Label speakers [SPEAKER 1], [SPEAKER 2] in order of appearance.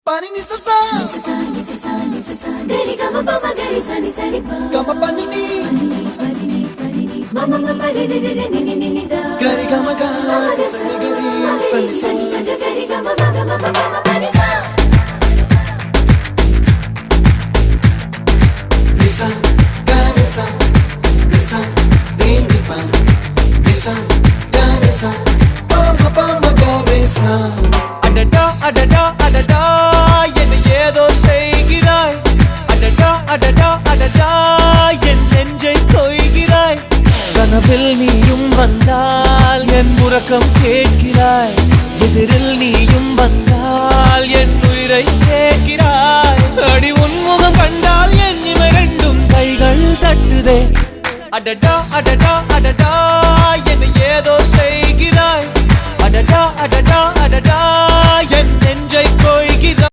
[SPEAKER 1] Pani ni sa sa gari gama pa ma gari sa ni sa ri pa gama pani ni mama mama re re re ni ni ni da gari gama ga sa ni gari sa ni sa gari gama ma gama mama pani sa nisa gari sa nisa re ni pa nisa gari sa pa ma gari sa
[SPEAKER 2] அடடா அடடா அடடா என்ன ஏதோ செய்கிறாய் அடடா அடடா அடடா என் நெஞ்சை கொய்கிறாய் கனவில் நீயும் வந்தால் என் உறக்கம் கேட்கிறாய் எதிரில் நீயும் வந்தால் என் உயிரை கேட்கிறாய் அடி உன்முகம் கண்டால் என் இமை ரெண்டும் கைகள் தட்டுதே அடடா அடடா அடடா என்ன ஏதோ செய்கிறாய் அடடா அடடா அடடா என் நெஞ்சை கொய்கிறாய்